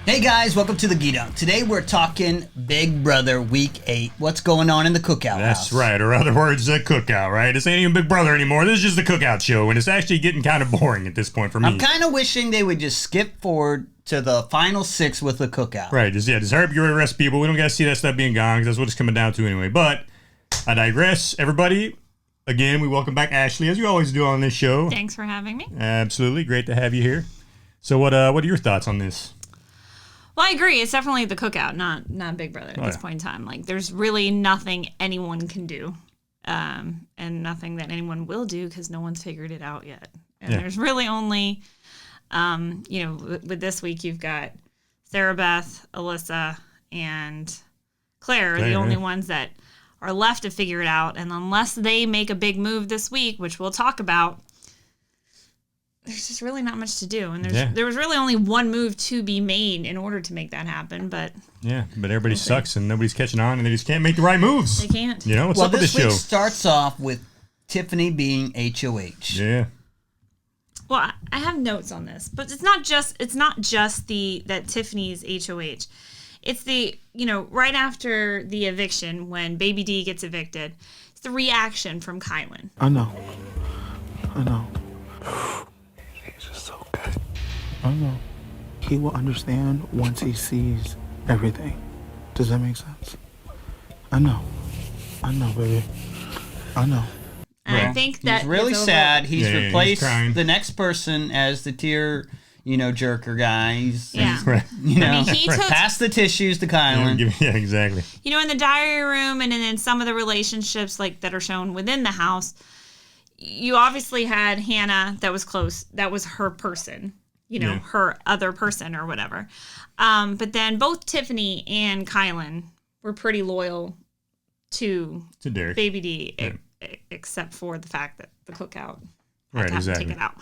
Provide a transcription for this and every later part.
Hey guys, welcome to the Geek. Today we're talking Big Brother Week 8. What's going on in the cookout That's house? right, or other words, the cookout, right? This ain't even Big Brother anymore. This is just the cookout show, and it's actually getting kind of boring at this point for me. I'm kind of wishing they would just skip forward to the final 6 with the cookout. Right, just hurry up, your rest people. We don't got to see that stuff being gone, because that's what it's coming down to anyway. But I digress. Everybody, again, we welcome back Ashley, as you always do on this show. Thanks for having me. Absolutely, great to have you here. So what are your thoughts on this? Well, I agree. It's definitely the cookout, not Big Brother at this point in time. Like, there's really nothing anyone can do, and nothing that anyone will do because no one's figured it out yet. And there's really only, with this week you've got Sarah Beth, Alyssa, and Claire are the only ones that are left to figure it out. And unless they make a big move this week, which we'll talk about, there's just really not much to do. And there was really only one move to be made in order to make that happen. But everybody sucks and nobody's catching on and they just can't make the right moves. They can't. You know, what's up with this show? Well, this week starts off with Tiffany being HOH. Yeah. Well, I have notes on this, but it's not just that Tiffany's HOH. It's the, right after the eviction when Baby D gets evicted, it's the reaction from Kylan. I know. He's just so good. I know. He will understand once he sees everything. Does that make sense? I know, baby. I know. And I think that he's really sad. He's replaced he's the next person as the tier, jerker guy. He's he took pass the tissues to Kylan. Yeah, exactly. In the diary room and in some of the relationships that are shown within the house, you obviously had Hannah that was close. That was her person, her other person or whatever. But then both Tiffany and Kylan were pretty loyal to Derek. Baby D, except for the fact that the cookout had to have to take it out.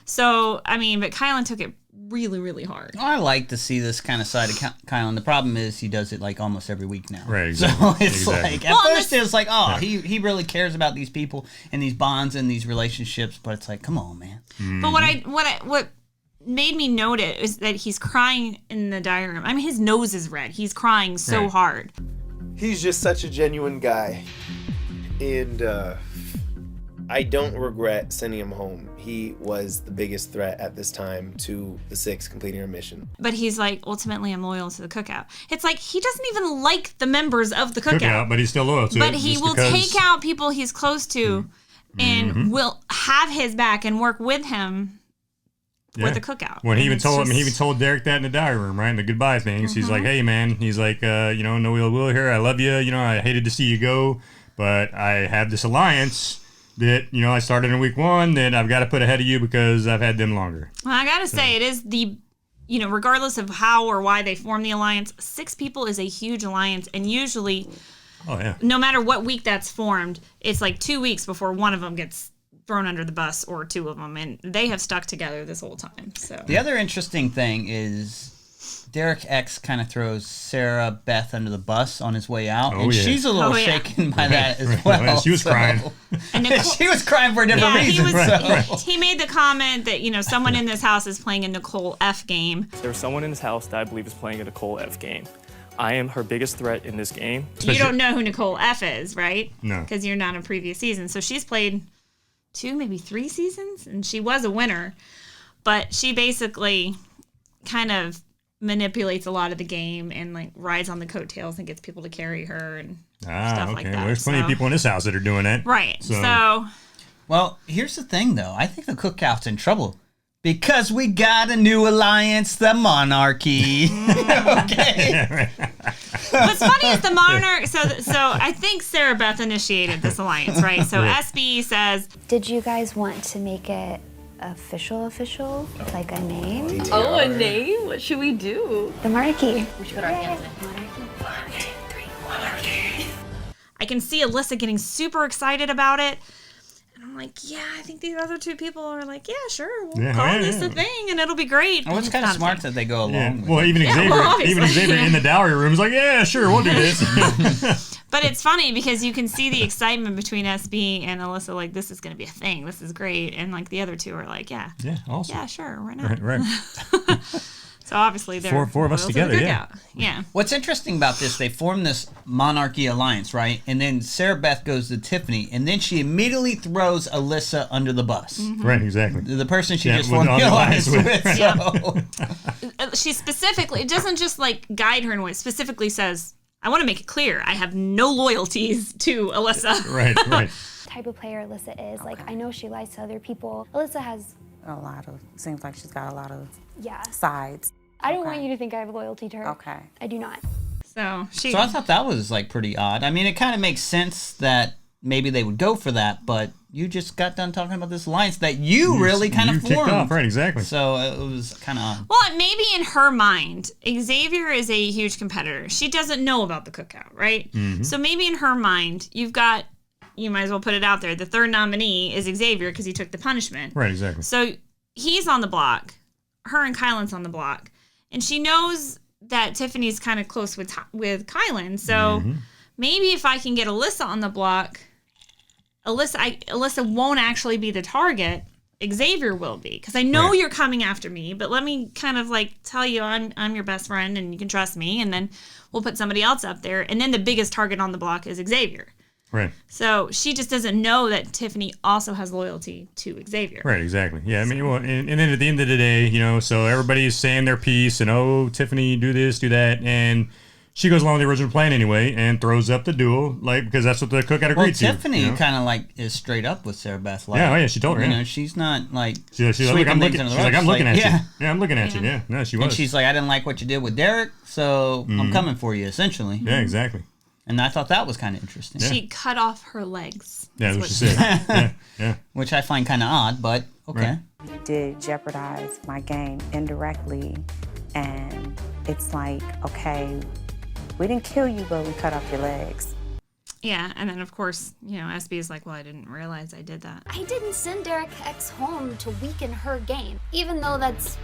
So, but Kylan took it really, really hard. I like to see this kind of side of Kylan. The problem is he does it like almost every week now. Right, exactly. So it's like, at first it was like, he really cares about these people and these bonds and these relationships, but it's like, come on, man. Mm-hmm. But what made me notice is that he's crying in the diary room. His nose is red. He's crying so hard. He's just such a genuine guy. And I don't regret sending him home. He was the biggest threat at this time to the 6 completing her mission. But he's like, ultimately, I'm loyal to the cookout. It's like he doesn't even like the members of the cookout. But he's still loyal to it. But he will take out people he's close to and will have his back and work with him for the cookout. When he even told Derek that in the diary room, right? In the goodbye things. Mm-hmm. He's like, hey, man. He's like, no ill will here. I love you. I hated to see you go. But I have this alliance that, I started in week 1 that I've got to put ahead of you because I've had them longer. Well, I got to say, it is the, regardless of how or why they form the alliance, 6 people is a huge alliance. And usually, no matter what week that's formed, it's like 2 weeks before one of them gets thrown under the bus or 2 of them. And they have stuck together this whole time. So the other interesting thing is Derek X kind of throws Sarah Beth under the bus on his way out, and she's a little shaken by that as well. She was crying. And she was crying for a different reason. He made the comment that, someone in this house is playing a Nicole F game. There's someone in this house that I believe is playing a Nicole F game. I am her biggest threat in this game. You don't know who Nicole F is, right? No. Because you're not in previous season. So she's played 2, maybe 3 seasons, and she was a winner. But she basically kind of manipulates a lot of the game and rides on the coattails and gets people to carry her and stuff like that. Well, there's plenty of people in this house that are doing it. Right. So well, here's the thing though. I think the cookout's in trouble because we got a new alliance, the Monarchy. Okay. What's funny is the Monarch. So I think Sarah Beth initiated this alliance, right? So SB says, did you guys want to make it official, like a name? Oh, a name? What should we do? The Monarchy. We should put our hands in. Monarchy. Monarchy. I can see Alyssa getting super excited about it. And I'm like, yeah, I think these other 2 people are like, yeah, sure, we'll call this a thing and it'll be great. Well, it's kind of smart that they go along with it. Even Xavier in the dowry room is like, yeah, sure, we'll do this. But it's funny because you can see the excitement between SB and Alyssa, like, this is going to be a thing. This is great. And, the other 2 are like, yeah, awesome. Yeah, sure, why not? Right. So So obviously they're four of us loyal to the together, yeah. cookout. Yeah. What's interesting about this, they form this monarchy alliance, right? And then Sarah Beth goes to Tiffany, and then she immediately throws Alyssa under the bus. Right, exactly. The person she Yeah, just with formed all the the alliance alliance with. So. She specifically, it doesn't just like guide her in a way, it specifically says, I want to make it clear, I have no loyalties to Alyssa. Right. Type of player Alyssa is. Like, I know she lies to other people. Alyssa has seems like she's got a lot of yeah. sides. I don't want you to think I have loyalty to her. Okay. I do not. So I thought that was like pretty odd. I mean, it kind of makes sense that maybe they would go for that, but you just got done talking about this alliance that you really kind of kicked formed. off, right? Exactly. So it was kind of odd. Well, maybe in her mind, Xavier is a huge competitor. She doesn't know about the cookout, right? Mm-hmm. So maybe in her mind, you might as well put it out there. The third nominee is Xavier because he took the punishment. Right, exactly. So he's on the block. Her and Kylan's on the block. And she knows that Tiffany's kind of close with Kylan. So maybe if I can get Alyssa on the block, Alyssa won't actually be the target. Xavier will be. Because I know you're coming after me, but let me kind of like tell you I'm your best friend and you can trust me. And then we'll put somebody else up there. And then the biggest target on the block is Xavier. Right. So she just doesn't know that Tiffany also has loyalty to Xavier. Right, exactly. Yeah, I mean, well, and then at the end of the day, you know, so everybody's saying their piece and, oh, Tiffany, do this, do that. And she goes along with the original plan anyway and throws up the duel, like, because that's what the cookout agreed to. Tiffany you know? kind of like is straight up with Sarah Beth. Like, yeah, she told her. You Yeah. know, she's not like. She's like, look, I'm looking at you. Yeah. Yeah, I'm looking at you. Yeah, no, she was. And she's like, I didn't like what you did with Derek, so I'm coming for you, essentially. Yeah, exactly. And I thought that was kind of interesting. Yeah. She cut off her legs. Yeah, that's what she said. yeah. Which I find kind of odd, but okay. You did jeopardize my game indirectly, and it's like, okay, we didn't kill you, but we cut off your legs. Yeah, and then of course, you know, SB is like, well, I didn't realize I did that. I didn't send Derek X home to weaken her game, even though that's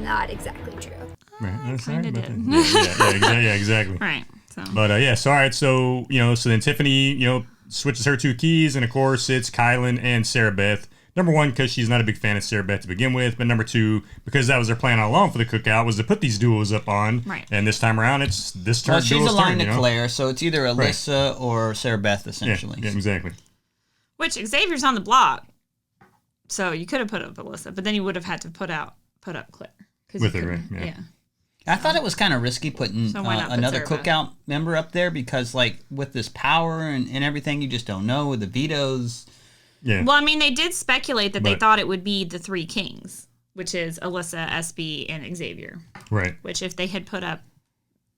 not exactly true. Right. That's kinda right, did. Yeah, exactly. Right. So. But so all right, so so then Tiffany, switches her two keys, and of course it's Kylan and Sarah Beth. Number one, because she's not a big fan of Sarah Beth to begin with, but number two, because that was their plan all along for the cookout, was to put these duos up on. Right. And this time around, it's this turn. Well, she's aligned to turn, Claire, so it's either Alyssa or Sarah Beth, essentially. Yeah, exactly. Which Xavier's on the block, so you could have put up Alyssa, but then you would have had to put up Claire. With her, right? Yeah. I thought it was kind of risky putting So why not put another Sarah Beth? cookout member up there because, like, with this power and everything, you just don't know with the vetoes. Yeah. Well, I mean, they did speculate that they But- thought it would be the three kings, which is Alyssa, SB, and Xavier. Right. Which if they had put up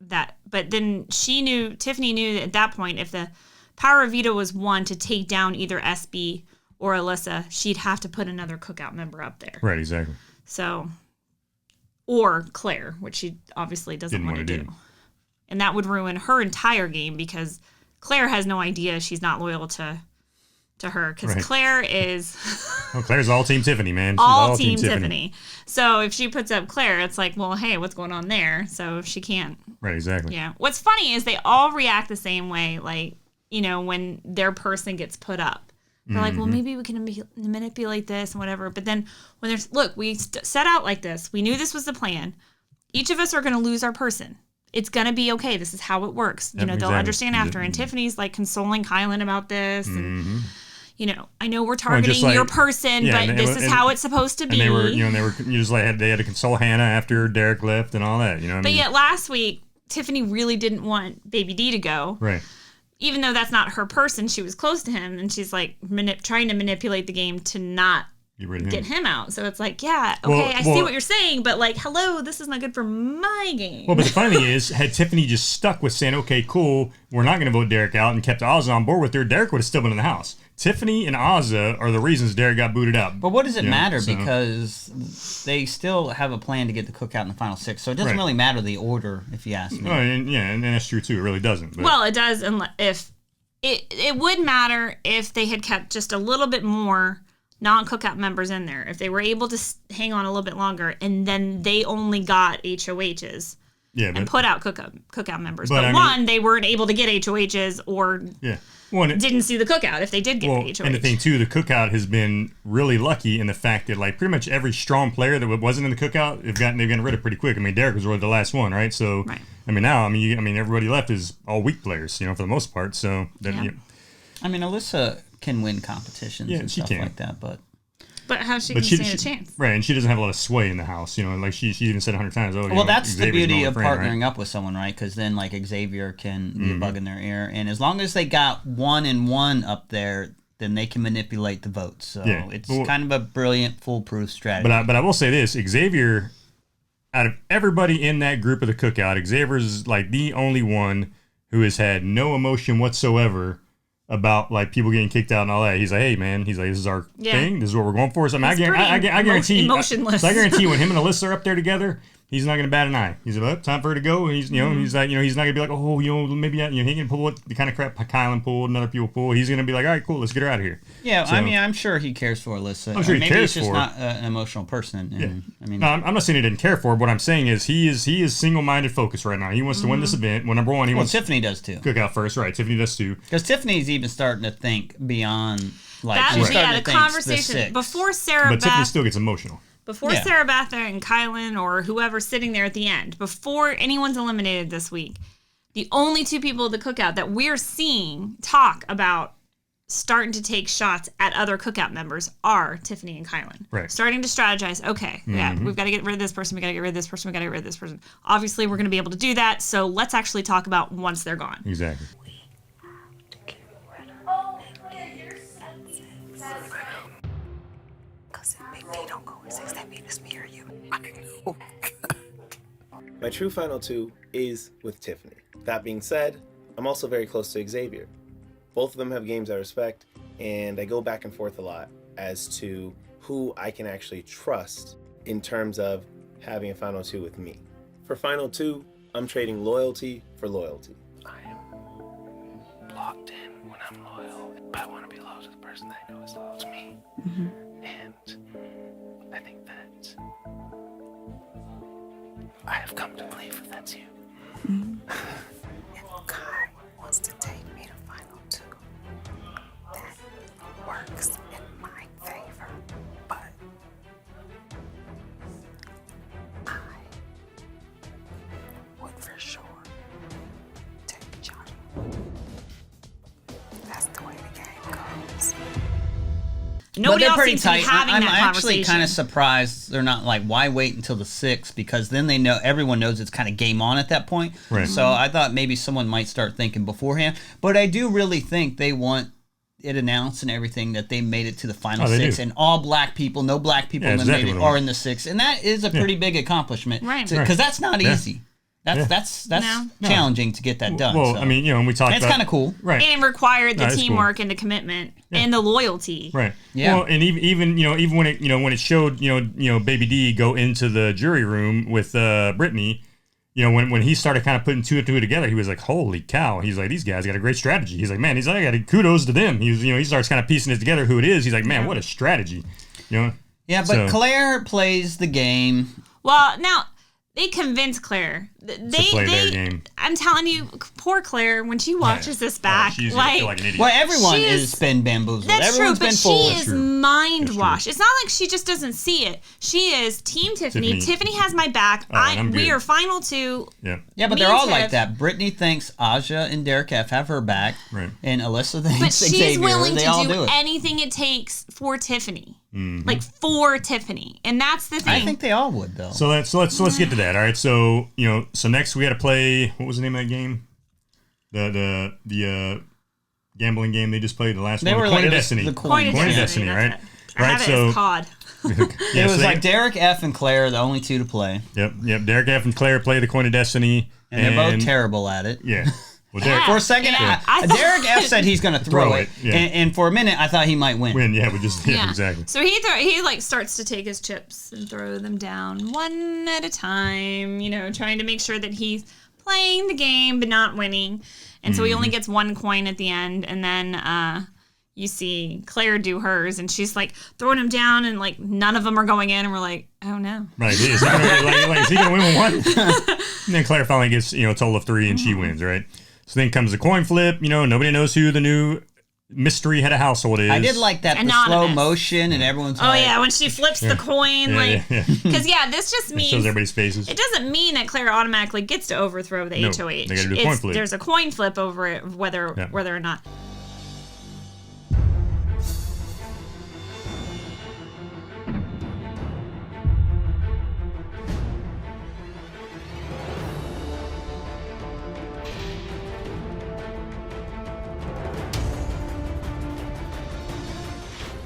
that, but then Tiffany knew that at that point, if the power of veto was one to take down either SB or Alyssa, she'd have to put another cookout member up there. Right. Exactly. So, or Claire, which she obviously doesn't Didn't want to wanna do. do. And that would ruin her entire game because Claire has no idea she's not loyal to her because Right. Claire is Oh, Claire's all team Tiffany, man. She's all team Tiffany. So if she puts up Claire, it's like, well, hey, what's going on there? So she can't. Right. Exactly. Yeah. What's funny is they all react the same way. Like, when their person gets put up, they're like, well, maybe we can manipulate this and whatever. But then when there's, look, we set out like this. We knew this was the plan. Each of us are going to lose our person. It's going to be okay. This is how it works. Yep, They'll exactly. understand after. And Tiffany's like consoling Kylan about this. And, I know we're just targeting like- your person, yeah, but this is how it's supposed to be. And they were, they had to console Hannah after Derek left and all that, But yet last week, Tiffany really didn't want Baby D to go. Right. Even though that's not her person, she was close to him, and she's like trying to manipulate the game to not get him out. So it's like, yeah, okay, I see what you're saying, but like, hello, this is not good for my game. Well, but the funny thing is, had Tiffany just stuck with saying, okay, cool, we're not going to vote Derek out and kept Ozza on board with her, Derek would have still been in the house. Tiffany and Ozza are the reasons Derek got booted out. But what does it matter? Because they still have a plan to get the cookout in the final six, so it doesn't really matter the order, if you ask me. Oh, and that's true too. It really doesn't. But. Well, it does, if it would matter if they had kept just a little bit more non-cookout members in there. If they were able to hang on a little bit longer, and then they only got HOHs. and put out cookout members. but But I one, mean- they weren't able to get HOHs or didn't see the cookout if they did get the HOH. And the thing too, the cookout has been really lucky in the fact that like pretty much every strong player that wasn't in the cookout, they've gotten rid of pretty quick. I mean, Derek was really the last one, right? So I mean, now everybody left is all weak players, for the most part. So I mean, Alyssa can win competitions and she stuff can. like that, but how's she going to stand a chance? Right, and she doesn't have a lot of sway in the house. Like she even said 100 times. Oh, well, that's the Xavier's beauty my of friend, partnering right? up with someone, right? Because then like Xavier can be a bug in their ear, and as long as they got 1 and 1 up there, then they can manipulate the votes. So it's kind of a brilliant, foolproof strategy. But I will say this: Xavier, out of everybody in that group of the cookout, Xavier's like the only one who has had no emotion whatsoever about like people getting kicked out and all that. He's like, hey man, this is our thing. This is what we're going for. So I guarantee, emotionless. I guarantee when him and Alyssa are up there together, he's not going to bat an eye. He's like, time for her to go. And he's he's like, he's not going to be like, oh, maybe he can pull what the kind of crap Kylan pulled and other people pull. He's going to be like, all right, cool, let's get her out of here. Yeah, So, I mean, I'm sure he cares for Alyssa. I'm sure he maybe cares he's just for not an emotional person. And, I mean, no, I'm not saying he didn't care for her. What I'm saying is he is single-minded focused right now. He wants to win this event. Well, number one, he wants Tiffany does too. Cookout first, right? Tiffany does too. Because Tiffany's even starting to think beyond like That she's was starting the to think conversation the 6. before Sarah But Tiffany Beth. still gets emotional. Before Sarah Beth and Kylan or whoever's sitting there at the end, before anyone's eliminated this week, the only 2 people at the cookout that we're seeing talk about starting to take shots at other cookout members are Tiffany and Kylan. Right. Starting to strategize, okay, we've got to get rid of this person, we got to get rid of this person, we got to get rid of this person. Obviously, we're going to be able to do that, so let's actually talk about once they're gone. Exactly. My true final 2 is with Tiffany. That being said, I'm also very close to Xavier. Both of them have games I respect, and I go back and forth a lot as to who I can actually trust in terms of having a final 2 with me. For final 2, I'm trading loyalty for loyalty. I am locked in when I'm loyal, but I want to be loyal to the person that I know is loyal to me. And I think that I have come to believe that that's you. If God wants to take me to final 2, that works in my favor. But I would for sure take Johnny. That's the way the game goes. Nobody they're else pretty seems to be tight. having I'm that actually conversation. kind of surprised they're not like, why wait until the 6th? Because then they know, everyone knows it's kind of game on at that point. Right. So I thought maybe someone might start thinking beforehand. But I do really think they want it announced and everything that they made it to the final 6, and all black people, no black people eliminated, exactly are in the 6, and that is a pretty big accomplishment, Right? Because that's not easy. That's challenging to get that done. Well, so. I mean, and we talked it's about kind of cool, right? And it required the it's teamwork and the commitment and the loyalty. Right. Yeah. Well, and even when it showed Baby D go into the jury room with Brittany, when he started kind of putting 2 and 2 together, he was like, holy cow! He's like, these guys got a great strategy. He's like, man, I got kudos to them. He starts kind of piecing it together who it is. He's like, man, what a strategy. Yeah, but Claire plays the game. Well, now they convince Claire. To play their game. I'm telling you, poor Claire, when she watches this back, she's gonna feel like an idiot. Well, everyone has been bamboozled. That's Everyone's true, been but fooled. she is mind washed. It's not like she just doesn't see it. She is Team Tiffany. Tiffany has my back. We are final 2. Yeah. Yeah, but Me they're all and like Tiff. that. Brittany thinks Aja and Derek F have her back, Right. and Alyssa thinks But she's Xavier. willing They to all do it. anything it takes for Tiffany. Mm-hmm. Like for Tiffany. And that's the thing. I think they all would though. So let's get to that. All right. So so next we got to play. What was the name of that game? The gambling game they just played, the last They one. were Coin like of the Destiny. Coin of Destiny, right? that's it. I have it as COD. It was like Derek F and Claire, the only 2 to play, Yep. Derek F and Claire play the Coin of Destiny, and they're both terrible at it. Yeah. Well, Derek For a second, Derek F said he's going to throw it, yeah. and for a minute I thought he might win. Yeah, we just exactly. So he like starts to take his chips and throw them down one at a time, trying to make sure that he's playing the game but not winning. And so he only gets 1 coin at the end, and then you see Claire do hers, and she's like throwing them down, and like none of them are going in, and we're like, oh no. Right. Is he gonna win with 1? And then Claire finally gets, a total of 3 and she wins, right? So then comes the coin flip. Nobody knows who the new mystery head of household is. I did like that, the slow motion, and everyone's like... Oh, yeah, when she flips the coin, Because, this just means... It shows everybody's faces. It doesn't mean that Claire automatically gets to overthrow the HOH. They gotta do a coin flip. There's a coin flip over it, whether or not...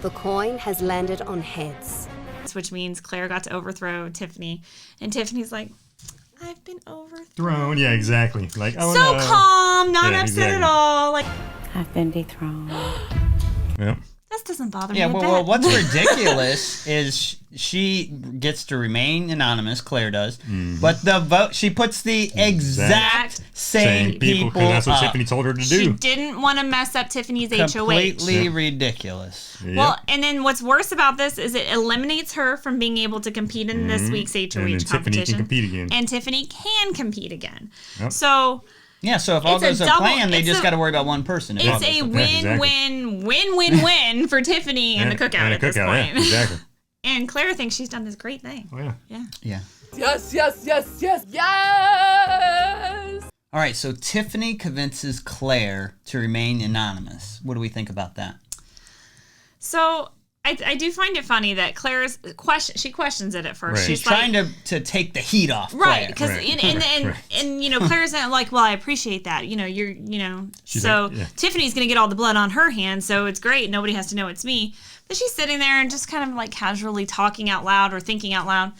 The coin has landed on heads. Which means Claire got to overthrow Tiffany. And Tiffany's like, I've been overthrown. Thrown, yeah, exactly. Like, oh, so no. Calm, not upset at all. Like, I've been dethroned. Yep. This doesn't bother me. Yeah, well, what's ridiculous is she gets to remain anonymous, Claire does, but the vote, she puts the exact same people that's what Tiffany told her to do. She didn't want to mess up Tiffany's HOH. Completely ridiculous. Yep. Well, and then what's worse about this is it eliminates her from being able to compete in this week's HOH and competition. Tiffany can compete again. And Tiffany can compete again. Yep. So... Yeah, so if all goes to plan, they just got to worry about one person. It's a win-win-win-win-win for Tiffany and the cookout at this point. Yeah, exactly. And Claire thinks she's done this great thing. Oh, yeah. Yeah. Yeah. Yes. All right, so Tiffany convinces Claire to remain anonymous. What do we think about that? So... I do find it funny that Claire's she questions it at first. Right. She's trying to take the heat off Claire. Right, because and Claire's like, well, I appreciate that. Tiffany's gonna get all the blood on her hands, so it's great. Nobody has to know it's me. But she's sitting there and just kind of like casually talking out loud or thinking out loud.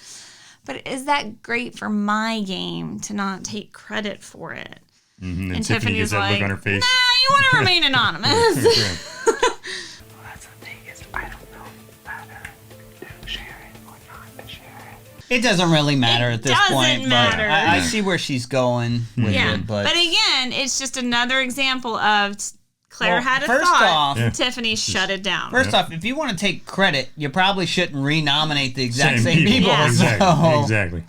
But is that great for my game to not take credit for it? Mm-hmm. And Tiffany's like, look on her face. Nah, you want to remain anonymous. It doesn't really matter at this point, but I see where she's going with it. But again, it's just another example of Claire had a thought. Tiffany shut it down. First off, if you want to take credit, you probably shouldn't renominate the exact same people. Yeah. Exactly.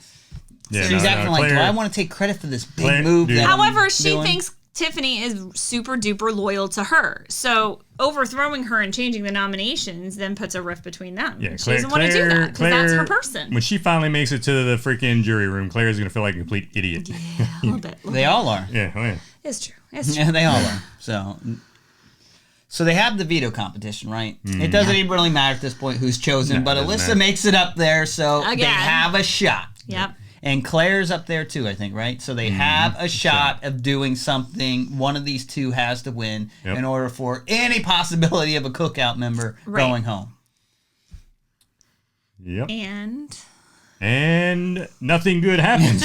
Yeah, she's acting like, do I want to take credit for this big move? However, she thinks Tiffany is super duper loyal to her. So overthrowing her and changing the nominations then puts a rift between them. Yeah, she doesn't want to do that because that's her person. When she finally makes it to the freaking jury room, Claire's going to feel like a complete idiot. Yeah, a little bit. They all are. Yeah, oh yeah. It's true. Yeah, they all are. So they have the veto competition, right? It doesn't even really matter at this point who's chosen, but Alyssa makes it up there, so they have a shot. Yep. And Claire's up there too, I think, right? So they have a shot of doing something. One of these two has to win in order for any possibility of a cookout member going home. Yep. And nothing good happens.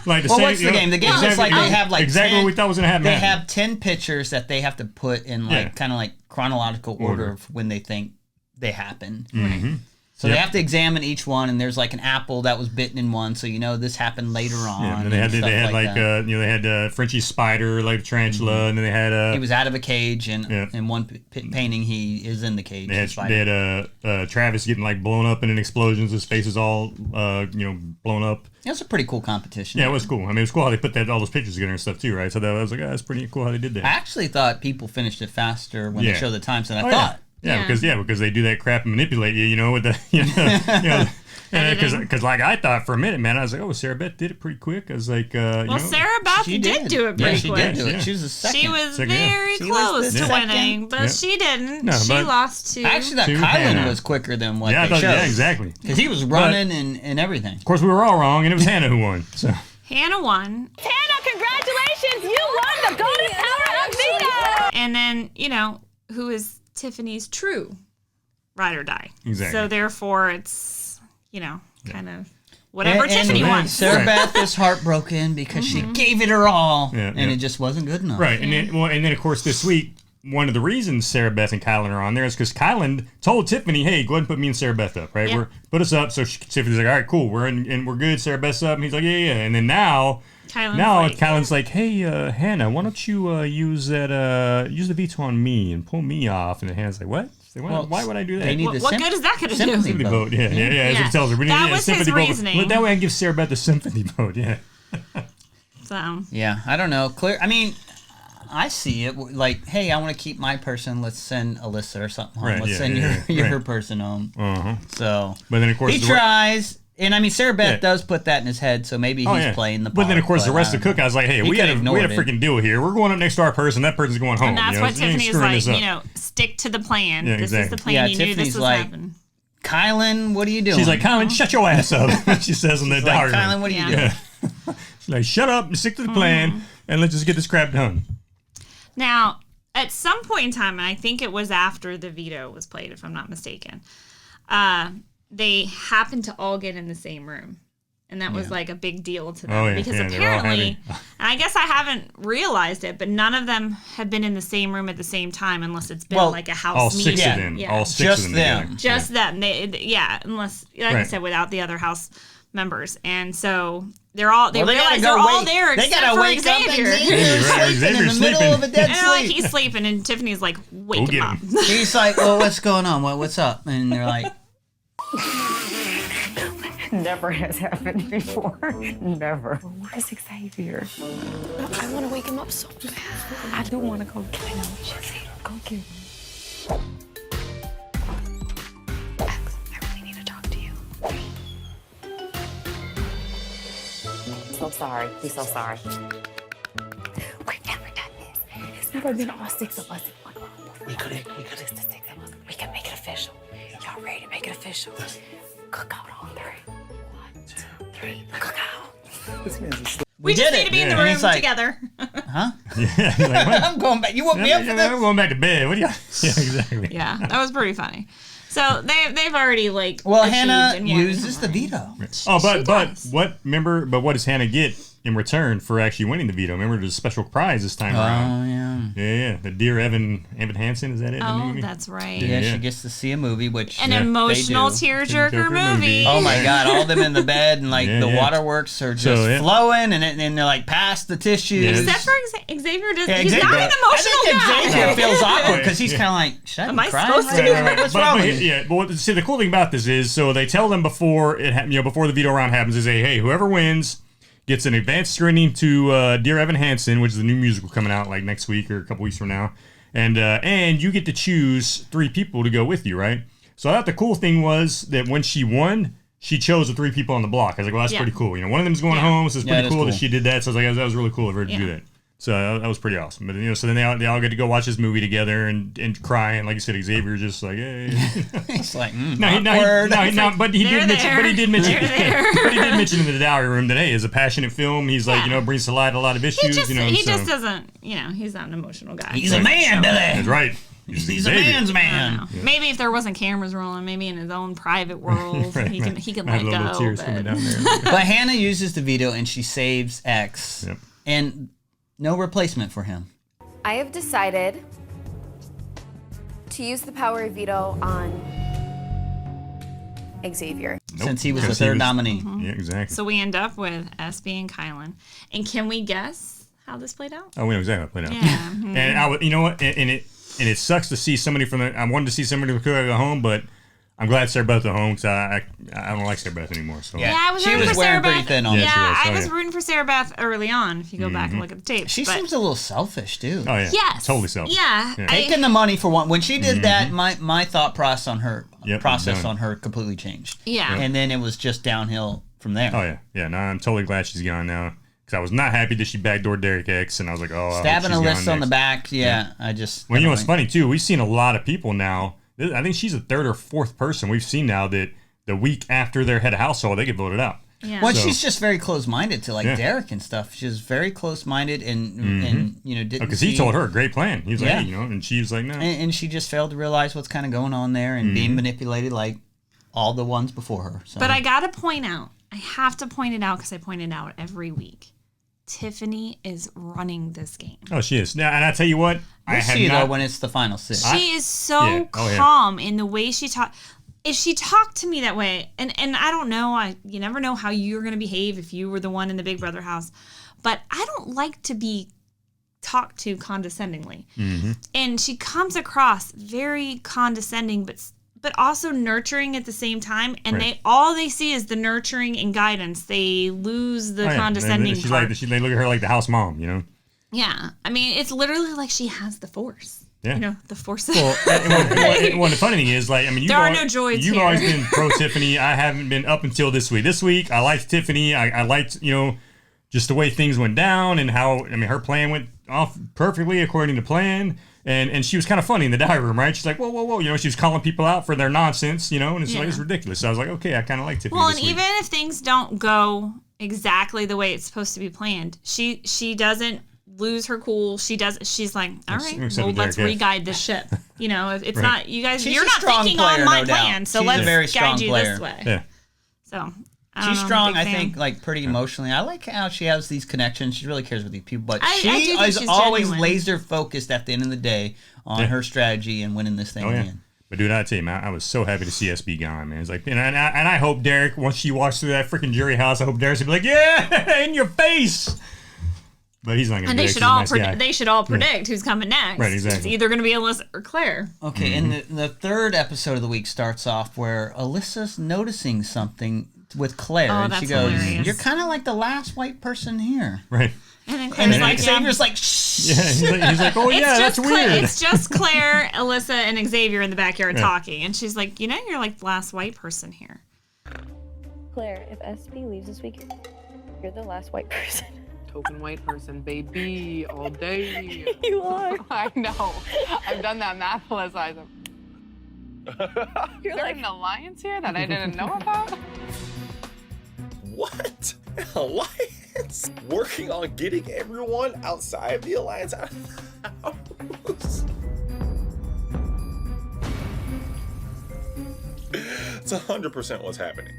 What's the game? The game is like they have exactly what we thought was going to happen. They have 10 pictures that they have to put in kind of like chronological order of when they think they happen. Mm-hmm. So they have to examine each one, and there's like an apple that was bitten in one, so this happened later on. Yeah, and they had Frenchie's spider, like tarantula, and then they had he was out of a cage, and in one painting he is in the cage. They had Travis getting blown up in an explosion. His face is all blown up. It was a pretty cool competition. Yeah, it was cool. I mean, it was cool how they put all those pictures together and stuff too, right? So I was like, that's pretty cool how they did that. I actually thought people finished it faster when they showed the times than I thought. Yeah, because they do that crap and manipulate you, with the because I thought for a minute, man, I was like, oh, Sarah Beth did it pretty quick. I was like, Sarah Beth did do it pretty quick. She did do it. She was the second. She was very close to winning, but she didn't. No, she lost to. I actually thought Kylan was quicker than what they showed. Yeah, exactly. Because he was running and everything. Of course, we were all wrong, and it was Hannah who won. So Hannah won. Hannah, congratulations! You won the Golden Power of Veto. And then who is Tiffany's true ride or die. Exactly. So therefore it's, kind of whatever Tiffany wants. Sarah Beth is heartbroken because she gave it her all and it just wasn't good enough. Right. And then of course this week, one of the reasons Sarah Beth and Kylan are on there is because Kylan told Tiffany, hey, go ahead and put me and Sarah Beth up, right? Yep. Put us up. So Tiffany's like, all right, cool. We're in and we're good. Sarah Beth's up. And he's like, yeah. And then now Kylan's like, hey, Hannah, why don't you use the veto on me and pull me off? And then Hannah's like, what? Why would I do that? What good is that going to do? Sympathy vote. Yeah. As he tells her, we need a sympathy vote. That way I can give Sarah Beth the sympathy vote. Yeah. So yeah, I don't know. I mean, I see it like, hey, I want to keep my person. Let's send Alyssa or something home. Let's send your person home. So, but then of course he tries. And I mean, Sarah Beth does put that in his head, so maybe he's playing the part. But then, of course, the rest of the cookouts like, hey, we had a freaking deal here. We're going up next to our person. That person's going home. And that's what Tiffany is like, stick to the plan. This is the plan. You knew this was happening. Kylan, what are you doing? She's like, Kylan, shut your ass up. She says in the diary. Kylan, what are you doing? She's like, shut up and stick to the plan, and let's just get this crap done. Now, at some point in time, and I think it was after the veto was played, if I'm not mistaken, they happened to all get in the same room. And that was like a big deal to them because apparently, and I guess I haven't realized it, but none of them have been in the same room at the same time unless it's been like a house meeting. All six of them. Just them. Unless, like I said, without the other house members. And so they realize they're all there they except gotta for wake Xavier. Up and Xavier's in the middle of a dead sleep. Like he's sleeping and Tiffany's like, wake him up. He's like, well, what's going on? What's up? And they're like... Never has happened before. Never. Where's Xavier? I want to wake him up so bad. I do want to go get him. Go get him. X, I really need to talk to you. So sorry. He's so sorry. We've never done this. It's never been all six of us in one room. We could. It's the six of us. We can make it official. Y'all ready to make it official? Cook out all three. 1, 2, 3. Cook out. We just need to be in the room together. Huh? Yeah. Like, I'm going back. You want me up for this? I'm going back to bed. What do you? Yeah, exactly. Yeah, that was pretty funny. So they've already like. Well, Hannah uses the veto. Oh, but what does Hannah get in return for actually winning the veto? Remember, there's a special prize this time around. Oh, yeah. Yeah. The Dear Evan Hansen, is that it? Oh, that's right. Yeah, she gets to see a movie, which an emotional tearjerker movie. Oh my God! All of them in the bed, and like the waterworks are just flowing, and they're like past the tissues. Except for Xavier, he's not an emotional guy. Xavier feels awkward because he's kind of like, should I be crying? Supposed to be? What's wrong with you? Yeah, but see, the cool thing about this is, so they tell them before before the veto round happens, is hey, whoever wins gets an advanced screening to Dear Evan Hansen, which is the new musical coming out like next week or a couple weeks from now. And you get to choose 3 people to go with you, right? So I thought the cool thing was that when she won, she chose the 3 people on the block. I was like, well, that's pretty cool. One of them's going home, so it's pretty cool that she did that. So I was like, that was really cool of her to do that. So that was pretty awesome. But so then they all get to go watch this movie together and cry. And like you said, Xavier's just like, hey. He's like, but he did mention in the diary room that hey, it's a passionate film. He's like, brings to light a lot of issues. He just doesn't, he's not an emotional guy. He's a man, Billy. That's right. He's a man's man. Yeah. Maybe if there wasn't cameras rolling, maybe in his own private world, he can let go. Tears coming down there. But Hannah uses the veto and she saves X. Yep. And no replacement for him. I have decided to use the power of veto on Xavier. Since he was the third nominee. Mm-hmm. Yeah, exactly. So we end up with SB and Kylan. And can we guess how this played out? Oh, we know exactly how it played out. Yeah. Mm-hmm. And you know what? And it sucks to see somebody I wanted to see somebody from the crew go home, but I'm glad Sarah Beth at home because I don't like Sarah Beth anymore. So I was rooting for Sarah Beth. Thin on I was rooting for Sarah Beth early on. If you go back and look at the tape, she seems a little selfish too. Oh yeah, yes, totally selfish. Yeah, taking the money for one. When she did that, my thought process on her completely changed. Yeah, and then it was just downhill from there. Oh yeah. No, I'm totally glad she's gone now. Because I was not happy that she backdoored Derek X, and I was like, oh, stabbing a list on the back. Yeah, I just. Well, what's funny too? We've seen a lot of people now. I think she's the 3rd or 4th person we've seen now that the week after their head of household, they get voted out. Yeah. Well, she's just very close-minded to Derek and stuff. She's very close-minded and didn't. Because he told her a great plan. He was like, hey, and she was like, no. And she just failed to realize what's kind of going on there and being manipulated like all the ones before her. So. But I gotta point out, I have to point it out because I point it out every week. Tiffany is running this game. Oh, she is. Now, and I tell you what, we'll see though when it's the final 6. She is so calm in the way she talks. If she talked to me that way, and I don't know, you never know how you're going to behave if you were the one in the Big Brother house, but I don't like to be talked to condescendingly. Mm-hmm. And she comes across very condescending, but but also nurturing at the same time. And they see is the nurturing and guidance. They lose the condescending part. They look at her like the house mom, you know? Yeah. I mean, it's literally like she has the Force. Yeah. You know, the Force. Well, the funny thing is, like, I mean, there are no droids You've here. always been pro Tiffany. I haven't been up until this week. This week, I liked Tiffany. I liked, you know, just the way things went down and how, I mean, her plan went off perfectly according to plan. And she was kind of funny in the diary room, right? She's like, whoa. You know, she was calling people out for their nonsense, you know, and it's like, it's ridiculous. So I was like, okay, I kind of like Tiffany. Well, and even if things don't go exactly the way it's supposed to be planned, she doesn't lose her cool. She's like, all right, well, let's re-guide this ship. You know, it's not, you guys, you're not thinking on my plan, so let's guide you this way. Yeah. So she's strong, I think, like pretty emotionally. I like how she has these connections. She really cares with these people, but she is always laser focused at the end of the day on her strategy and winning this thing in. But dude, I tell you, man, I was so happy to see us be gone, man. It's like, and I hope Derek, once she walks through that freaking jury house, I hope Derek's gonna be like, yeah, in your face. But he's not going to. And they should all predict who's coming next. Right, exactly. It's either going to be Alyssa or Claire. Okay, and the third episode of the week starts off where Alyssa's noticing something with Claire, and she goes, hilarious. "You're kind of like the last white person here." Right. And then Claire's like, Xavier's like, shh. Yeah, he's like, oh yeah, that's weird. It's just Claire, Alyssa, and Xavier in the backyard talking, and she's like, you know, you're like the last white person here. Claire, if SB leaves this week, you're the last white person. Token white person, baby, all day. You are. I know. I've done that math, Alyssa. You're like an alliance here that I didn't know about? What? An alliance? Working on getting everyone outside the alliance out of the house? It's 100% what's happening.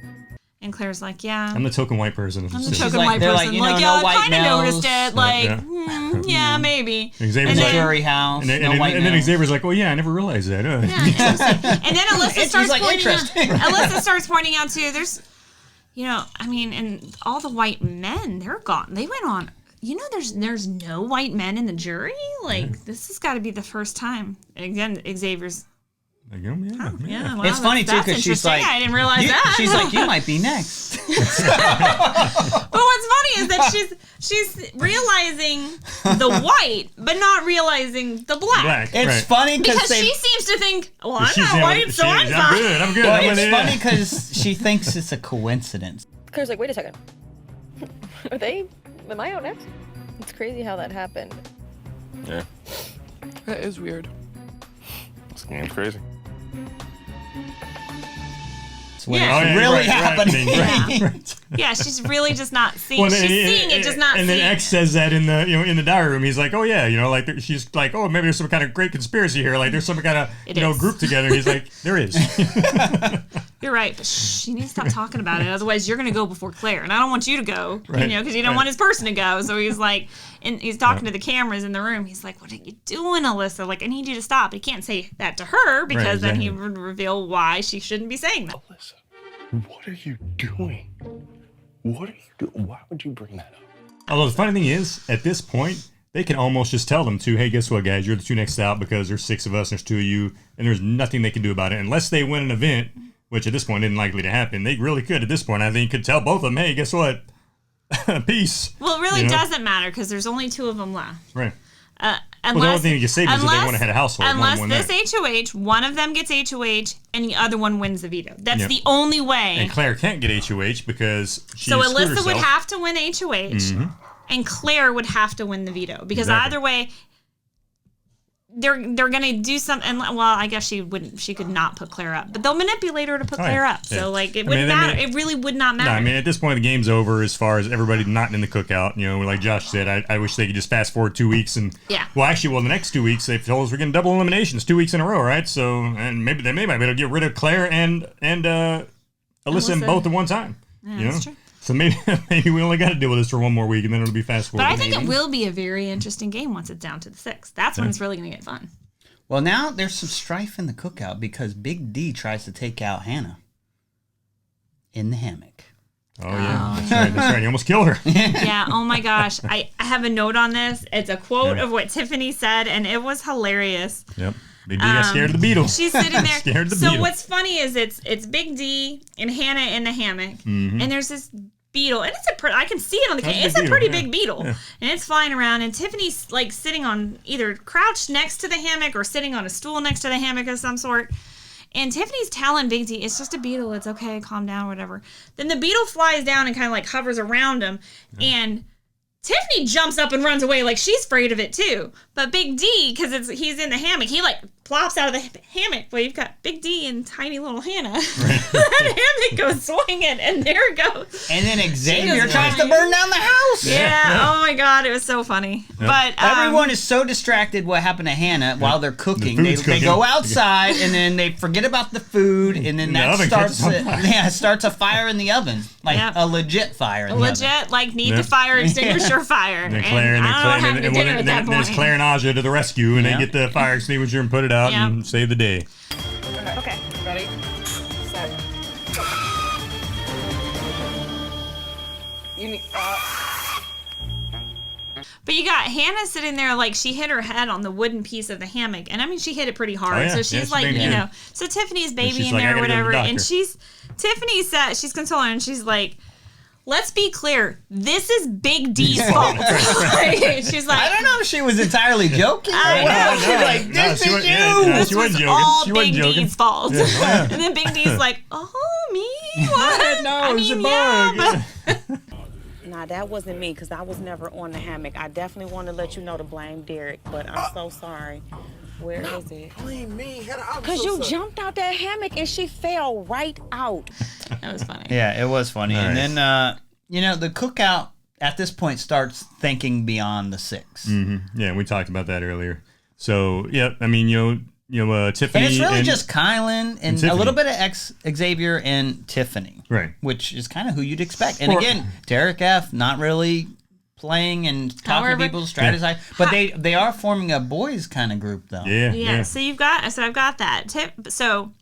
And Claire's like, yeah. I'm the token white person. I'm the token white person. Like, yeah, I kind of noticed it. Like, yeah, maybe. Xavier's like, jury house. And then Xavier's like, well, yeah, I never realized that. Yeah, and then Alyssa starts pointing out, too, there's, you know, I mean, and all the white men, they're gone. They went on, you know, there's no white men in the jury? Like, this has got to be the first time. And again, Xavier's, well, it's funny too because she's like, I didn't realize that. She's like, you might be next. But what's funny is that she's realizing the white, but not realizing the black. It's funny because she seems to think, well, I'm not white, so I'm fine. I'm good. Well, it's funny because she thinks it's a coincidence. Claire's like, wait a second. Am I out next? It's crazy how that happened. Yeah. That is weird. This game's crazy. When it's really happening. Yeah, she's really just not seeing. She's seeing it, just not seeing. And then X says that in the diary room. He's like, oh yeah, you know, like she's like, oh, maybe there's some kind of great conspiracy here. Like there's some kind of group together. He's like, there is. You're right, but she needs to stop talking about it. Otherwise, you're going to go before Claire, and I don't want you to go. Right. You know, because you don't want his person to go. So he's like, and he's talking to the cameras in the room. He's like, what are you doing, Alyssa? Like, I need you to stop. He can't say that to her because then he would reveal why she shouldn't be saying that. Alyssa, what are you doing? What are you doing? Why would you bring that up? Although the funny thing is, at this point, they can almost just tell them to, hey, guess what, guys? You're the two next out because there's 6 of us, there's 2 of you, and there's nothing they can do about it. Unless they win an event, which at this point isn't likely to happen. They really could at this point. I think could tell both of them, hey, guess what? Peace. Well, it really doesn't matter because there's only 2 of them left. Right. Unless, the only thing you can say is that they want to have a household. Unless this HOH, one of them gets HOH and the other one wins the veto. That's the only way. And Claire can't get HOH because she So Alyssa would have to win HOH and Claire would have to win the veto. Because either way, they're gonna do something. Well, I guess she could not put Claire up, but they'll manipulate her to put Claire up. So like it wouldn't matter. It really would not matter. No, I mean at this point the game's over as far as everybody not in the cookout. You know, like Josh said, I wish they could just fast forward 2 weeks and the next 2 weeks they've told us we're getting double eliminations 2 weeks in a row, right? So and maybe they might be able to get rid of Claire and Alyssa both at one time. Yeah, you know? that's true. So maybe we only got to deal with this for 1 more week, and then it'll be fast forward. But I think it will be a very interesting game once it's down to the 6. That's when it's really going to get fun. Well, now there's some strife in the cookout because Big D tries to take out Hannah in the hammock. Oh, yeah. That's right. You almost killed her. Yeah. Oh, my gosh. I have a note on this. It's a quote of what Tiffany said, and it was hilarious. Yep. Big D got scared of the beetle. She's sitting there. Scared of the so beetle. what's funny is it's Big D and Hannah in the hammock, and there's this beetle, and it's I can see it on the camera. It's a pretty big beetle, and it's flying around, and Tiffany's like sitting on either crouched next to the hammock or sitting on a stool next to the hammock of some sort. And Tiffany's telling Big D, it's just a beetle. It's okay. Calm down, whatever. Then the beetle flies down and kind of like hovers around him, and Tiffany jumps up and runs away like she's afraid of it too. But Big D, because he's in the hammock, he like plops out of the hammock. Well, you've got Big D and tiny little Hannah. That hammock goes swinging, and there it goes. And then Xavier tries to burn down the house. Yeah. Oh my God, it was so funny. Yep. But everyone is so distracted. What happened to Hannah while they're cooking? They go outside and then they forget about the food, and then that starts a fire in the oven, like a legit fire. In the oven. Like need the fire extinguisher fire. And then there's Claire and Aja to the rescue, and they get the fire extinguisher and put it out and save the day. Okay. Ready? Set. You need. But you got Hannah sitting there like she hit her head on the wooden piece of the hammock, and I mean she hit it pretty hard. So she's like, you know, so Tiffany's baby in there or whatever, and Tiffany said she's consoling, and she's like, let's be clear, this is Big D's fault. She's like, I don't know if she was entirely joking. I know. She's like, this is you. This was all Big D's fault. And then Big D's like, oh, me? What? No, it was a bug. Nah, that wasn't me, because I was never on the hammock. I definitely want to let you know to blame Derek, but I'm so sorry. Where is it? Blame me. Because you jumped out that hammock and she fell right out. That was funny. Yeah, it was funny. And then, you know, the cookout at this point starts thinking beyond the six. Mm-hmm. Yeah, we talked about that earlier. So, yeah, I mean, you know, Tiffany. And it's really just Kylan and a little bit of Xavier and Tiffany. Right. Which is kind of who you'd expect. And again, Derek F. not really playing and talking to people, strategizing. But they are forming a boys kind of group, though. Yeah. So I've got that. So,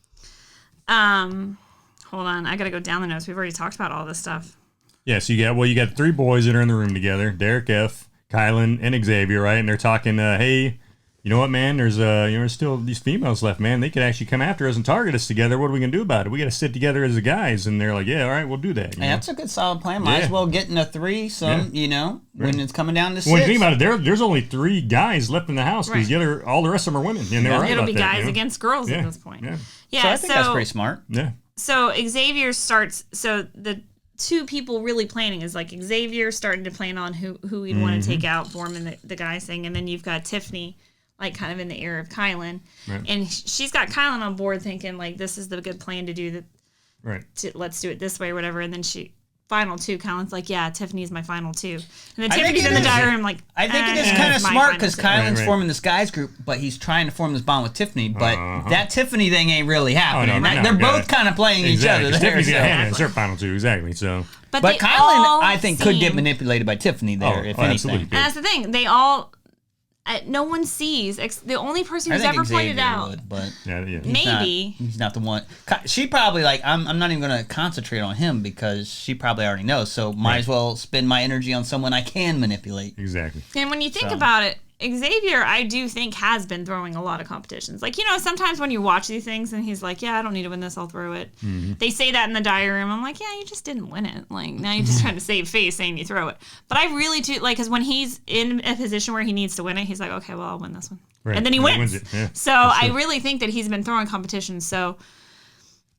hold on. I got to go down the notes. We've already talked about all this stuff. Yeah, so you got three boys that are in the room together, Derek F., Kylan, and Xavier, right? And they're talking, hey, you know what, man? There's still these females left, man. They could actually come after us and target us together. What are we going to do about it? We got to sit together as the guys. And they're like, yeah, all right, we'll do that. That's a good solid plan. Might as well get in a threesome, you know, when it's coming down to six. When you think about it, there's only three guys left in the house because all the rest of them are women. And they're right It'll about be that, guys against girls at this point. Yeah, so I think that's pretty smart. Yeah. So Xavier starts, the two people really planning is like Xavier starting to plan on who he'd want to take out for him and the guys thing, and then you've got Tiffany like kind of in the ear of Kylan, and she's got Kylan on board thinking like this is the good plan to do that, let's do it this way or whatever, and then final two, Kylan's like, yeah, Tiffany's my final two, and then Tiffany's in the diary room like, I think it is kind of smart because Kylan's forming this guys group, but he's trying to form this bond with Tiffany, but that Tiffany thing ain't really happening. They're both kind of playing each other there. Tiffany's got Hannah as her final two, exactly. So, but Kylan, I think, could get manipulated by Tiffany there, if anything. Absolutely. And that's the thing, they all. No one sees. The only person who's ever pointed out, maybe he's not the one. She probably like I'm not even going to concentrate on him because she probably already knows. So might as well spend my energy on someone I can manipulate. Exactly. And when you think about it, Xavier, I do think has been throwing a lot of competitions. Like, you know, sometimes when you watch these things and he's like, yeah, I don't need to win this, I'll throw it. Mm-hmm. They say that in the diary room. I'm like, yeah, you just didn't win it. Like, now you're just trying to save face saying you throw it. But I really do, like, because when he's in a position where he needs to win it, he's like, okay, well, I'll win this one. Right. And then he wins. It. Yeah, so I really think that he's been throwing competitions. So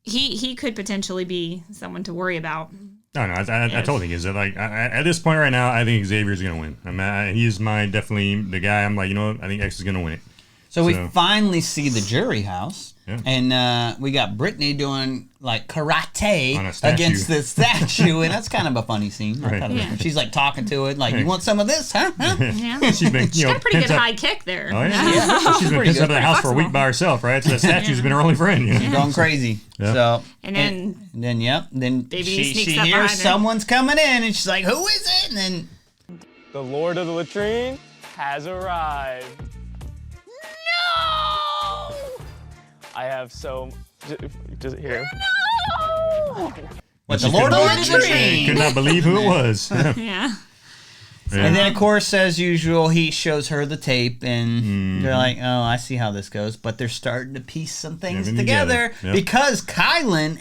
he could potentially be someone to worry about. No, I totally think is like at this point right now, I think Xavier's gonna win. I mean, he's definitely the guy. I'm like, you know what? I think X is gonna win it. So we finally see the jury house, and we got Brittany doing like karate against the statue, and that's kind of a funny scene. Right. She's like talking to it, like, "You want some of this, huh?" Yeah. She's got a pretty good high kick there. Oh yeah, she's been pissed out of the house for a week by herself, right? So the statue's been her only friend. She's going crazy. Yeah. So and then she hears someone's coming in, and she's like, "Who is it?" And then the Lord of the Latrine has arrived. I have just here. No! What, the Lord of the Latrine? Could not believe who it was. Yeah. So. And then, of course, as usual, he shows her the tape, and they're like, "Oh, I see how this goes." But they're starting to piece some things together because Kylan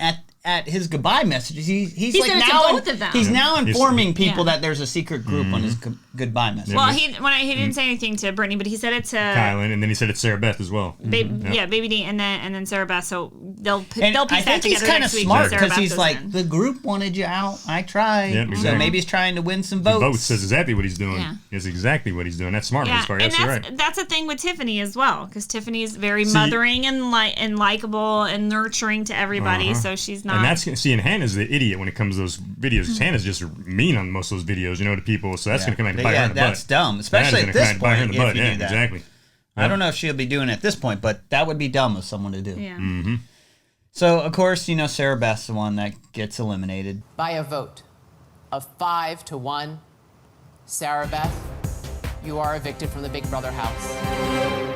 at his goodbye messages, he's like now both of them. He's now informing people that there's a secret group on his goodbye message. Well, he didn't say anything to Brittany, but he said it to Kylan, and then he said it's Sarah Beth as well. Baby D, and then Sarah Beth. So they'll piece I that think together. he's kind of smart because he's goes like, in. the group wanted you out. I tried. Yep, exactly. So maybe he's trying to win some votes. Votes is exactly what he's doing. Yeah. It's exactly what he's doing. That's smart on his part. And Absolutely that's a thing with Tiffany as well, because Tiffany's very mothering and likable and nurturing to everybody. So she's not. And that's and Hannah's the idiot when it comes to those videos. Hannah's just mean on most of those videos, to people. So that's going to come back and bite her in the butt. That's dumb, especially at this point. If you do that. Exactly. I don't know if she'll be doing it at this point, but that would be dumb of someone to do. Yeah. Mm-hmm. So, of course, Sarah Beth's the one that gets eliminated. By a vote of 5-1, Sarah Beth, you are evicted from the Big Brother house.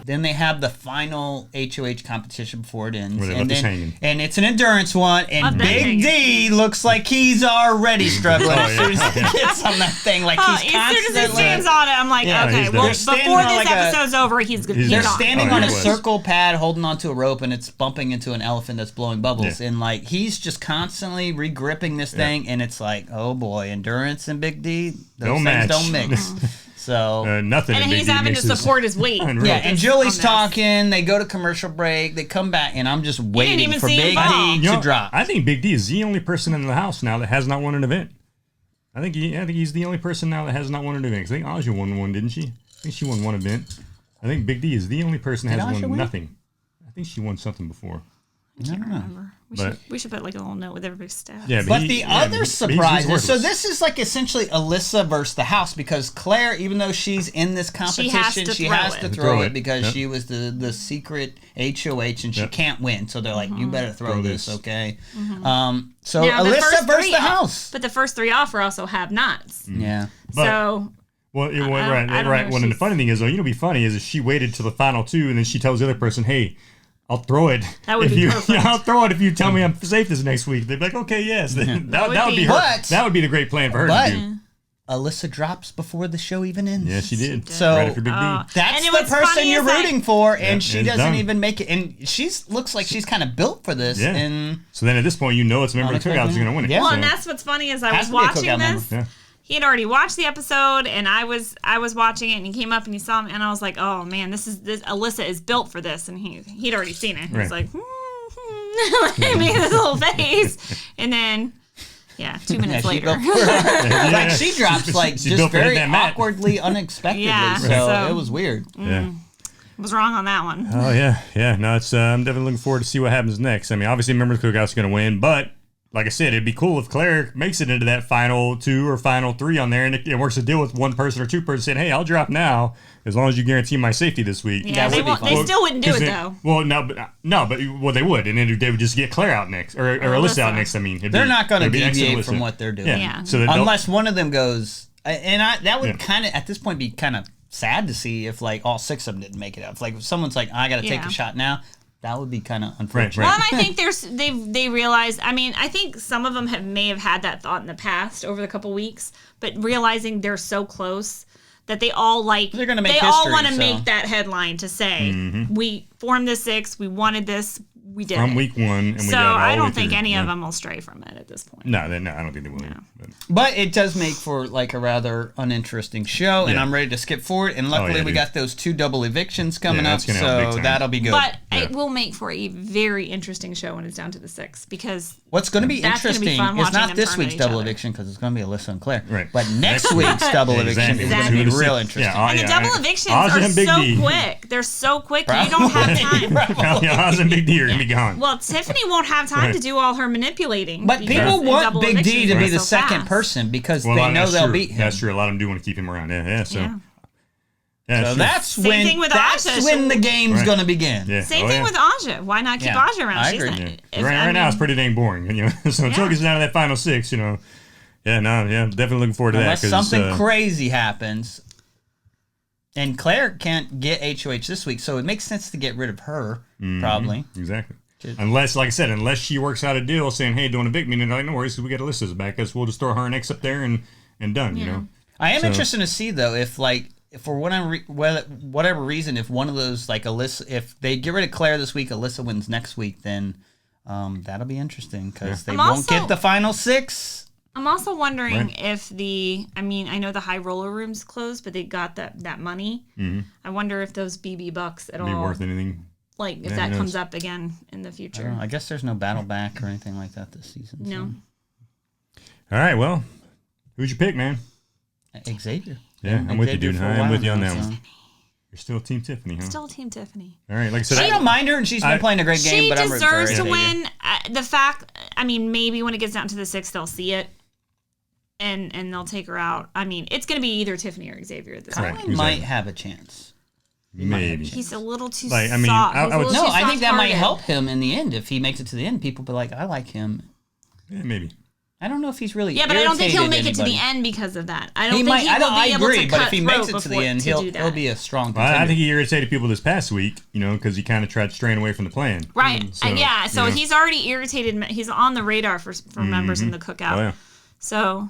Then they have the final HOH competition before it ends. Where they left us hanging. And it's an endurance one, and Big D looks like he's already struggling as soon as he gets on that thing. Like he's as soon as he constantly... stands on it, I'm like, okay, well, before this episode's over, he's gone. They're standing on a circle pad holding onto a rope, and it's bumping into an elephant that's blowing bubbles. And like he's just constantly re-gripping this thing, and it's like, oh boy, endurance and Big D, those things don't mix. So nothing. And he's having to support his weight. Yeah, and Julie's talking. They go to commercial break. They come back, and I'm just waiting for Big D to drop. I think Big D is the only person in the house now that has not won an event. I think he's the only person now that has not won an event. 'Cause I think Aja won one, didn't she? I think she won one event. I think Big D is the only person that has won nothing. I think she won something before. I can't remember. We should put like a little note with everybody's stats. Yeah, but the other surprise is, so this is like essentially Alyssa versus the house, because Claire, even though she's in this competition, she has to throw it because she was the secret HOH and she can't win. So they're like, you better throw this, okay? So now, Alyssa versus the house. But the first three off are also have-nots. Yeah. So... Well, right. Well, and the funny thing is, though, what'd be funny is if she waited till the final two and then she tells the other person, hey, I'll throw it. That would be perfect. I'll throw it if you tell me I'm safe this next week. They'd be like, okay, yes. That would be her. That would be the great plan for her to do. Alyssa drops before the show even ends. Yeah, she did. So right after Big D. That's the person you're rooting for, and she doesn't even make it. And she looks like she's kind of built for this. Yeah. And so then at this point, it's a member of the Cookout who's going to win it. Yeah. Well, and that's what's funny is I was watching this. Yeah. He had already watched the episode, and I was watching it, and he came up and he saw me, and I was like, oh man, this Alyssa is built for this, and he'd already seen it. He was like, he made this little face, and then 2 minutes later, like she drops like just very awkwardly, unexpectedly. So it was weird. Yeah. Was wrong on that one. Oh yeah. No, it's I'm definitely looking forward to see what happens next. I mean, obviously, member of the Cookout's going to win, but. Like I said, it'd be cool if Claire makes it into that final 2 or final 3 on there, and it works a deal with one person or two persons saying, "Hey, I'll drop now as long as you guarantee my safety this week." Yeah, they still wouldn't do it though. Well, but they would, and then they would just get Claire out next or Alyssa out next. I mean, they're not going to deviate from what they're doing, So unless one of them goes, and that would kind of at this point be kind of sad to see if like all 6 of them didn't make it up. Like if someone's like, I got to take a shot now. That would be kind of unfortunate. Well, and I think they realize. I mean, I think some of them may have had that thought in the past over the couple weeks, but realizing they're so close that they all they're gonna make they history, all want to make that headline to say we formed the 6, we wanted this, we did from it. week 1. And so I don't think any of them will stray from it at this point. No, I don't think they will. No. But it does make for like a rather uninteresting show, and I'm ready to skip forward. And luckily, we got those 2 double evictions coming up, so that'll be good. But it will make for a very interesting show when it's down to the 6, because what's going to be interesting is not this week's double eviction because it's going to be Alyssa and Claire, but next week's double eviction is going to be real interesting. And the double evictions are so quick; they're so quick you don't have time. Oz and Big D are going to be gone. Well, Tiffany won't have time to do all her manipulating. But people want Big D to be the second person because they know they'll beat him. That's true. A lot of them do want to keep him around. So that's when the game's going to begin. Yeah. Same thing with Aja. Why not keep Aja around? I agree. Right now, it's pretty dang boring. So until it gets down to that final 6, definitely looking forward to that. Unless something crazy happens. And Claire can't get HOH this week, so it makes sense to get rid of her, probably. Exactly. Unless, like I said, she works out a deal saying, hey, don't evict me, and they're like, no worries, because we got Alyssa's back, because we'll just throw her and X up there and done, you know? I am interested to see though if for whatever reason, if one of those like Alyssa, if they get rid of Claire this week, Alyssa wins next week, then that'll be interesting because they won't get the final 6. I'm also wondering if I know the high roller room's closed, but they got that money. Mm-hmm. I wonder if those BB bucks at all be worth anything. Like if that comes up again in the future. I guess there's no battle back or anything like that this season. No. So. All right, well, who'd you pick, man? Xavier. Yeah, I'm with you, dude. I'm with you on that one. You're still Team Tiffany, huh? Still Team Tiffany. All right, like I said, I don't mind her, and she's been playing a great game. But she deserves to win. The fact, maybe when it gets down to the 6, they'll see it. And they'll take her out. It's going to be either Tiffany or Xavier at this point. He might have a chance. Maybe. He's a little too soft. I think that might help him in the end. If he makes it to the end, people be like, I like him. Yeah, maybe. I don't know if he's really. Yeah, but I don't think he'll make it to the end because of that. I don't think he will be able to cut but if he makes it to the end, he'll be a strong contender. I think he irritated people this past week, because he kind of tried straying away from the plan. Right. So he's already irritated. He's on the radar for members in the cookout. Oh, yeah. So.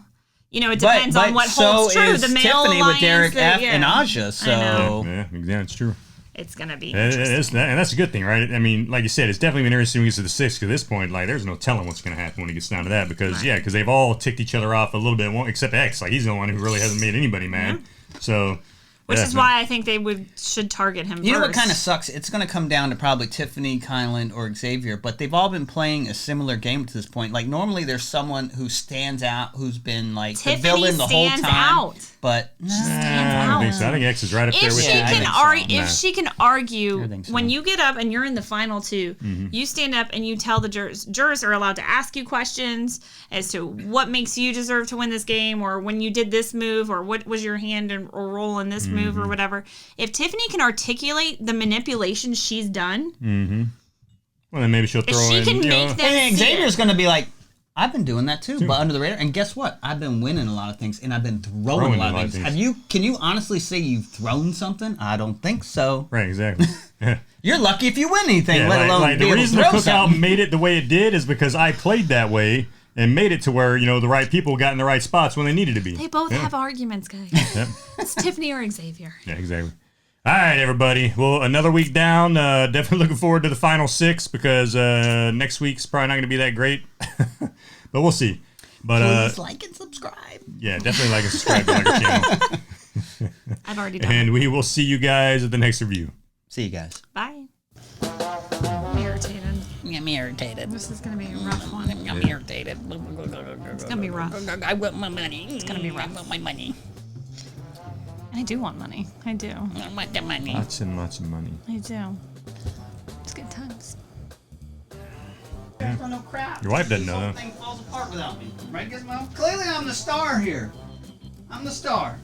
It depends on what holds true. The male Tiffany alliance with Derek F and Aja. So yeah, it's true. It's gonna be interesting. And that's a good thing, right? Like you said, it's definitely been interesting when we get to the 6th. At this point, there's no telling what's gonna happen when it gets down to that because because they've all ticked each other off a little bit, except X. He's the one who really hasn't made anybody mad. Mm-hmm. So. Which is why I think they should target him first. You know what kind of sucks? It's going to come down to probably Tiffany, Kylan, or Xavier, but they've all been playing a similar game to this point. Normally there's someone who stands out, who's been the villain the whole time. Out. But she stands out. I don't think so. I think X is right up there with If she can argue, when you get up and you're in the final 2, you stand up and you tell the jurors. Jurors are allowed to ask you questions as to what makes you deserve to win this game, or when you did this move, or what was your hand or role in this move or whatever. If Tiffany can articulate the manipulation she's done, well, then maybe she'll throw in. She can make them. And Xavier's going to be like, I've been doing that too, but under the radar. And guess what? I've been winning a lot of things, and I've been throwing a lot of things. Can you honestly say you've thrown something? I don't think so. Right, exactly. You're lucky if you win anything, let alone be the able reason to the throw cookout something. made it the way it did is because I played that way and made it to where the right people got in the right spots when they needed to be. They both have arguments, guys. Yep. It's Tiffany or Xavier. Yeah, exactly. All right, everybody. Well, another week down. Definitely looking forward to the final 6 because next week's probably not going to be that great. But we'll see. But please like and subscribe. Yeah, definitely like and subscribe to our channel. I've already done And we will see you guys at the next review. See you guys. Bye. I'm irritated. I'm irritated. This is going to be a rough one. I'm irritated. It's going to be rough. I want my money. It's going to be rough. I want my money. I do want money. I do. I want the money. Lots and lots of money. I do. It's good times. Yeah. No crap. Your wife doesn't know, though. This whole thing falls apart without me. Right? Clearly, I'm the star here. I'm the star.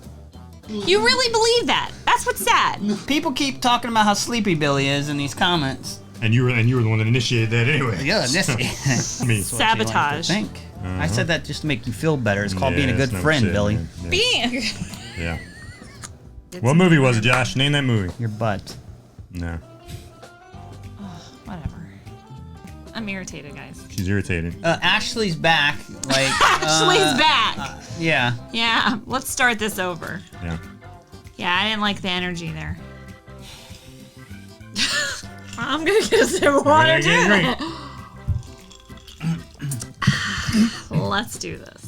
You really believe that? That's what's sad. People keep talking about how sleepy Billy is in these comments. And you were the one that initiated that anyway. Yeah, sabotage. I think. I said that just to make you feel better. It's called being a good friend, Billy. Yeah. Being. Yeah. What movie was it, Josh? Name that movie. Your butt. No. Whatever. I'm irritated, guys. She's irritated. Ashley's back. Ashley's back. Yeah. Yeah. Let's start this over. Yeah. Yeah, I didn't like the energy there. I'm gonna get a sip of water too. Let's do this.